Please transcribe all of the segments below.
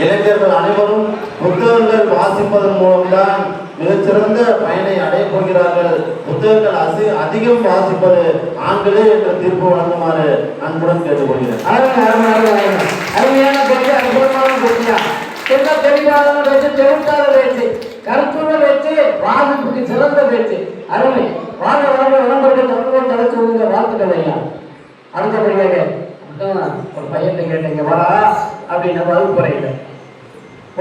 இளைஞர்கள் அனைவரும் புத்தகங்கள் வாசிப்பதன் மூலம்தான் மிகச்சிறந்த பயனை அடைய போகிறார்கள். புத்தகங்கள் அதிகம் வாசிப்பது ஆண்களே என்ற தீர்ப்பு வழங்குமாறு அன்புடன் கேட்டுக்கொள்கிறேன். அருமையான பேச்சு, அற்புதமான பேச்சியா, தெளிவான பேச்சு, தெளிவான பேச்சு, கருத்துள்ள பேச்சு, வாசிப்புக்கு சிறந்த பேச்சு, அருமை. வாழ்க வாழ்க விளம்பரத்தை தமிழ் தலைத்து விடுங்க, வாழ்த்துக்கள் ஐயா. அடுத்தபடியாக ஒரு பையன் கேட்டீங்க வரா அப்படின்னு வகுப்புறையில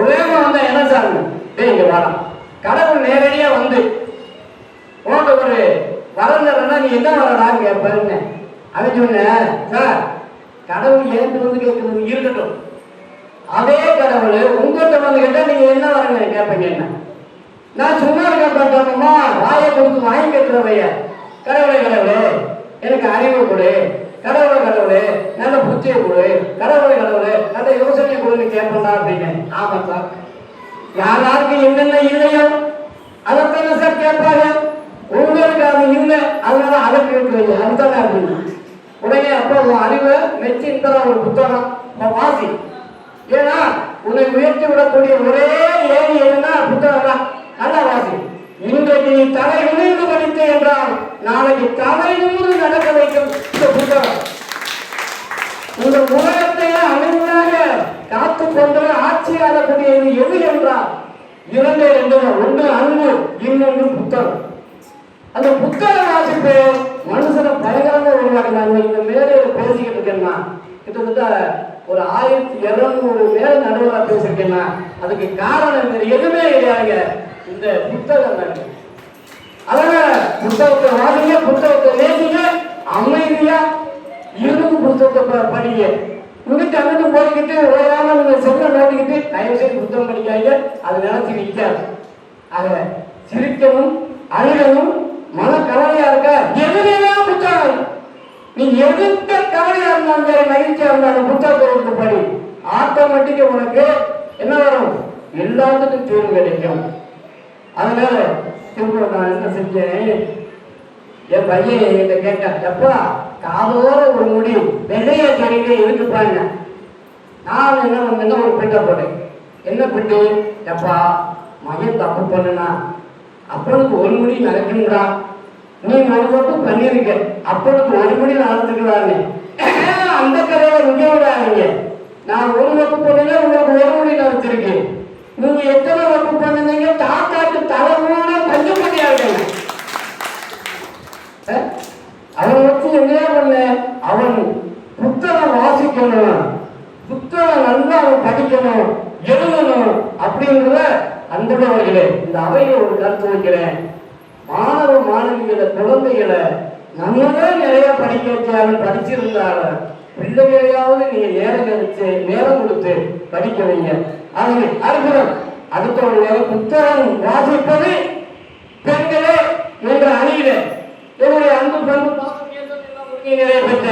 உலகம் வந்தா என்ன சார் இங்க வரா கடவுள் நேரடியா வந்து உனக்கு ஒரு வளர்ந்தா நீ என்ன வரடான்னு கேட்பாருங்க. அவன் சொன்ன சார் கடவுள் ஏற்று வந்து கேட்கறது இருக்கட்டும், அதே கடவுள் உங்கள்கிட்ட வந்து கேட்டா நீங்க என்ன வரங்க கேட்பீங்க. என்ன நான் சும்மா இருக்கப்பட்டோம்மா வாயை கொடுத்து வாங்கி கேட்கிறவைய கடவுளே கடவுளே எனக்கு அறிவு கொடு, கடவுளை கடவுளே நல்ல புத்தியை கொடு, கடவுளை கடவுளே நல்ல யோசனை கொடுன்னு கேட்பா அப்படின்னு. ஆமா சார், யாராருக்கு என்னென்ன இல்லையோ அதைத்தானே சார் கேட்பாங்க. உங்களுக்கு அது இல்லை, அதனால அதை கேட்குறீங்க, அதுதானே அப்படின்னு. உடனே அப்போ உன் அறிவை மெச்சி இந்த ஒரு புத்தகம் வாசி. ஏன்னா உன்னை உயர்த்தி விடக்கூடிய ஒரே ஏறி எதுனா புத்தகம் தான், நல்லா வாசி. இன்றைக்கு நீ தலை நிமிர்ந்து படித்த என்றால் நாளைக்கு தலை நிமிர்ந்து நடக்க வைக்கும் இந்த புத்தகம். இந்த உலகத்தை அமைதியாக காத்துக்கொண்டு ஆட்சி ஆளக்கூடியது எது என்றால் இரண்டே ரெண்டு, ஒன்று அன்பு, இன்னொன்று புத்தகம். அந்த புத்தக வாசிப்பு மனுஷனை பயங்கரமா உருவாக்குறாங்க. இந்த மேடையில பேசிக்கிட்டு இருக்கேன்னா கிட்டத்தட்ட ஒரு 1200 மேல நடுவராக பேசிருக்கேன்னா அதுக்கு காரணம் எதுவுமே கிடையாதுங்க, இந்த புத்தகம் தான். அதனால புத்தகத்தை வாசிங்க, புத்தகத்தை நேசிங்க, அமைதியா இருந்து புத்தகத்தை படிங்க. இங்கிட்டு அங்கிட்டு போய்கிட்டு ஓயாம நீங்க செல்ல நோட்டிக்கிட்டு தயவு செய்து புத்தகம் படிக்காங்க, அது நினைச்சு நிற்காது. ஆக சிரிக்கணும், அழுகணும், மன கவலையா இருக்க எதுலையா புத்தகம். நீ எதுக்க கவலையா இருந்தாலும் சரி, மகிழ்ச்சியா இருந்தாலும் புத்தகத்தை எடுத்து படி. ஆட்டோமேட்டிக்கா உனக்கு என்ன வரும், எல்லாத்துக்கும் தீர்வு கிடைக்கும். அதனால நான் என்ன செஞ்சேன், என் பையன் என்கிட்ட கேட்டேன், எப்பா காதோட ஒரு முடி வெள்ளைய செடியில இருக்குப்பாங்க. நான் என்ன பண்ணேன்னா ஒரு பிட்டை போட்டேன். என்ன பிட்டு, எப்பா மகன் தப்பு பண்ணுனா அப்பனுக்கு ஒரு முடி நடக்குங்களா, நீ ஒரு தப்பு பண்ணிருக்க அப்பனுக்கு ஒரு முடி நடந்துக்கலான்னு. அந்த கதையை இங்கே விடாதீங்க, நான் ஒரு தப்பு பண்ணல உங்களுக்கு ஒரு முடி நடத்திருக்கேன். நீங்க எத்தனை வகுப்பு பண்ணுங்க, தாத்தாக்கு தலைமூட பஞ்சு பண்ணியா இருக்காங்க. அவன் வச்சு என்ன பண்ண, அவன் புத்தகம் வாசிக்கணும், புத்தகம் நல்லா அவன் படிக்கணும், எழுதணும் அப்படிங்கிறத அன்புள்ளவர்களே இந்த அவையில ஒரு கருத்து வைக்கிறேன். மாணவ மாணவிகளை குழந்தைகளை நம்மதான் நிறைய படிக்க வச்சாலும் படிச்சிருந்தாலும் பிள்ளைகளையாவது நீங்க நேரம் கொடுத்து படிக்க வைங்க. அது அற்புதம். அடுத்தவர்களே புத்தகம் வாசிப்பது பெண்களே என்ற அணியில என்னுடைய அன்பு பண்பு நிறைய பெற்ற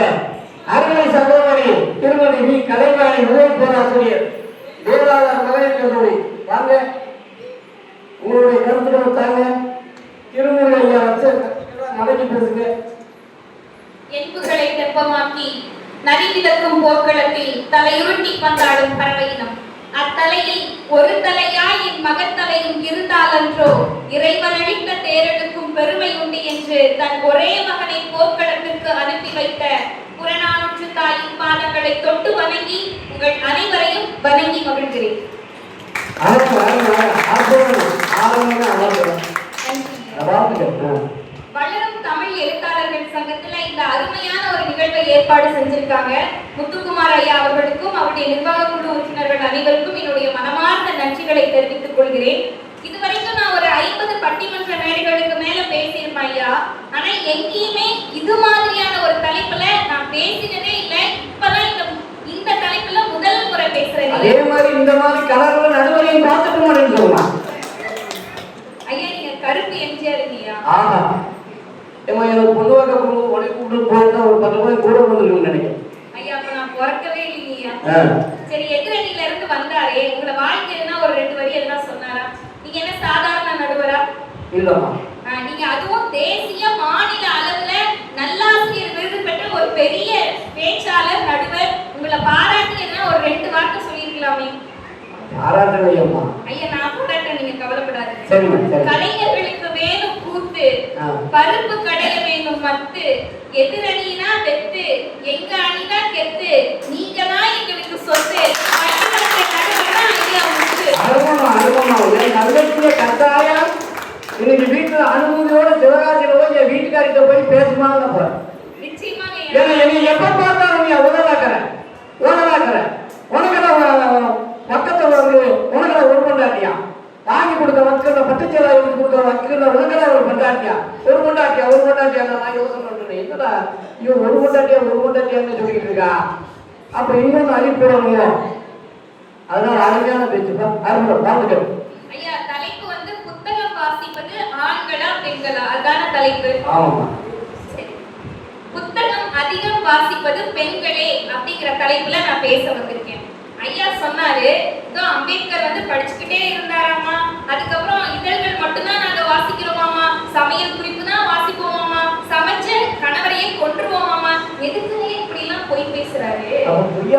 அருமை சகோதரி திருமதி வி கலைவாணி உதவி பேராசிரியர் தேவாதார மகளிர் கல்லூரி வாங்க, உங்களுடைய கருத்துக்கள் தாங்க. திருமுறை ஐயா வச்சு நடக்கி பேசுங்க. என்புகளை தெப்பமாக்கி நரிவிதக்கும் போர்க்களத்தில் தலையுருட்டி பந்தாடும் பறவையினம் அத்தலையில் ஒரு தலையாய் என் மகத்தலையும் இருந்தாலன்றோ இறைவனளித்த தேரெடுக்கும் பெருமை உண்டு என்று தன் ஒரே மகனை போர்க்களத்திற்கு அனுப்பி வைத்த புறநானூற்று தாயின் பாதங்களை தொட்டு வணங்கி உங்கள் அனைவரையும் வணங்கி மகிழ்கிறேன். வளரும் தமிழ் எழுத்தாளர்கள் சங்கத்துல இந்த அருமையான ஒரு நிகழ்வை ஏற்பாடு செஞ்சிருக்காங்க. முத்துக்குமார் ஐயா அவர்களுக்கும் அவருடைய நிர்வாக குழு உறுப்பினர்கள் அனைவருக்கும் என்னுடைய மனமார்ந்த நன்றிகளை தெரிவித்துக் கொள்கிறேன். இதுவரைக்கும் நான் ஒரு 50 பட்டிமன்ற மேடைகளுக்கு மேல பேசியிருப்பேன் ஐயா. ஆனா எங்கேயுமே இது மாதிரியான ஒரு தலைப்புல நான் பேசினதே இல்லை. இப்பதான் இந்த தலைப்புல முதல் முறை பேசுறேன். அதே மாதிரி இந்த மாதிரி கலர்ல நடுவரையும் பார்த்துட்டு மாட்டேன்னு ஐயா, நீங்க கருப்பு எம்ஜிஆர் இல்லையா? எனக்கு பொதுவாக உடனே கூப்பிட்டு போயிருந்தா ஒரு 10 ரூபாய் கூட வந்துருக்குன்னு நினைக்கிறேன். ஐயா, அப்ப நான் பிறக்கவே இல்லையா? சரி, எதிரணியில இருந்து வந்தாரே, உங்களை வாழ்க்கையில ஒரு 2 வரி எதுனா சொன்னாரா? நீங்க என்ன சாதாரண நடுவரா? இல்லம்மா, நீங்க அதுவும் தேசிய மாநில அளவுல நல்லாசிரியர் விருது பெற்ற ஒரு பெரிய பேச்சாளர் நடுவர். உங்களை பாராட்டி என்ன ஒரு 2 வார்த்தை சொல்லியிருக்கலாமே. பாராட்டலையம்மா. ஐயா நான் பாராட்ட நீங்க கவலைப்படாதீங்க. சரிம்மா சரி. கலைஞர்களுக்கு வேணும் கூத்து, பருப்பு கடைய வேணும் மத்து, எதிரணினா வெத்து, எங்க அணினா கெத்து, நீங்கதான் எங்களுக்கு சொத்து, பட்டுமன்ற நடுவர்தான் ஐயா முத்து. அருமமா என் தங்கச்சிய கட்டாயம் இன்னைக்கு வீட்டுல அனுமதியோட சிவகாசியில போய் என் வீட்டுக்காரிட்ட போய் பேசுமான்னு போறேன். நிச்சயமாக என்னை எப்ப பார்த்தாலும் நீ உதவாக்குறேன் உனக்கு பக்கத்துல வந்து உனக்கு ஒரு கொண்டாட்டியா வாங்கி கொடுக்க வக்கீல பட்டுச்சேலை கொடுக்க வக்கீல உனக்கு ஒரு கொண்டாட்டியா நான் யோசனை பண்றேன். என்னடா இவன் ஒரு கொண்டாட்டியான்னு சொல்லிட்டு இருக்கா. அப்ப இன்னொன்னு அழிப்புறவங்க. அதனால அருமையான பேச்சுப்பா. அருமை வாழ்ந்துக்கள். ஐயா தலைப்பு வந்து புத்தகம் வாசிப்பது ஆண்களா பெண்களா அதான தலைப்பு. ஆமாமா. புத்தகம் அதிகம் வாசிப்பது பெண்களே அப்படிங்கிற தலைப்புல நான் பேச வந்திருக்கேன். ஐயா சொன்னாரு இதோ அம்பேத்கர் வந்து படிச்சுக்கிட்டே இருந்தாராமா, அதுக்கப்புறம் இதழ்கள் மட்டும்தான் நாங்க வாசிக்கிறோமாமா, சமையல் குறிப்பு தான் வாசிப்போமாமா, சமைச்ச கணவரையே கொன்றுவோமாமா, எதுக்குன்னே இப்படி எல்லாம் போய் பேசுறாரு. இங்க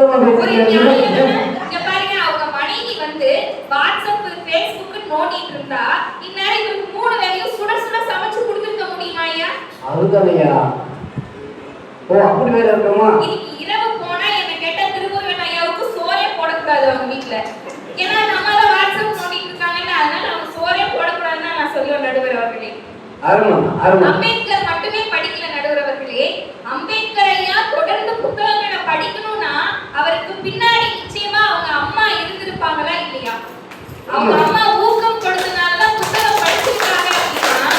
பாருங்க, அவங்க மனைவி வந்து வாட்ஸ்அப் பேஸ்புக் நோண்டிட்டு இருந்தா இந்நேரம் இவருக்கு 3 வேளையும் சுட சுட சமைச்சு கொடுத்துருக்க முடியுமா ஐயா? அதுதானையா. ஓ அப்படி வேற இருக்குமா? இன்னைக்கு இரவு போனா என்ன கேட்டா திருமுருகன் ஐயாவுக்கு சோறே போடக்கூடாது அவங்க வீட்டுல. ஏன்னா நம்மள வாட்ஸ்அப் நோண்டிட்டு இருக்காங்கல்ல, அதனால அவங்க சோறே போடக்கூடாதுன்னு நான் சொல்லுவேன் நடுவர் அவர்களே. அம்பேத்கர் மட்டுமே படிக்கல நடுவர் அவர்களே, அம்பேத்கர் ஐயா தொடர்ந்து புத்தகங்களை படிக்கணும்னா அவருக்கு பின்னாடி நிச்சயமா அவங்க அம்மா இருந்திருப்பாங்களா இல்லையா? அவங்க அம்மா ஊக்கம் கொடுத்தனாலதான் புத்தகம் படிச்சிருக்காங்க அப்படின்னா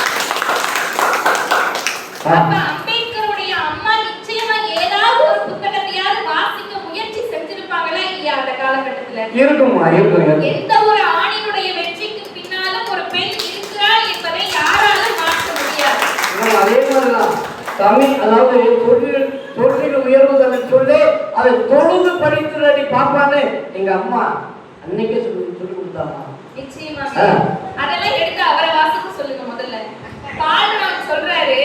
அப்ப அம்பேத்கருடைய அம்மா நிச்சயமா ஏதாவது ஒரு புத்தகத்தையாவது வாசிக்க முயற்சி செஞ்சிருப்பாங்களா இல்லையா அந்த காலகட்டத்துல? இருக்குமா இருக்கும். எந்த ஒரு ஆணினுடைய வெற்றிக்கு பின்னாலும் ஒரு பெண் இருக்கிறாள் என்பதை யாராலும் மாற்ற முடியாது. அதே மாதிரிதான் தமிழ், அதாவது தொழில் உயர்வு சொல்லி அதை தொழுது படித்து பாப்பான்னு எங்க அம்மா அன்னைக்கே சொல்லி கொடுத்தாமா. நிச்சயமா அதெல்லாம் எடுத்து அவரை வாசிக்க சொல்லுங்க முதல்ல. பால்ராம் சொல்றாரு,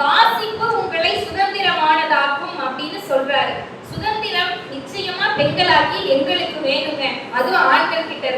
வாசிப்பு உங்களை சுதந்திரமானதாக்கும் அப்படின்னு சொல்றாரு. சுதந்திரம் நிச்சயமா பெண்களாகி எங்களுக்கு வேணுங்க, அதுவும் ஆண்கள் கிட்ட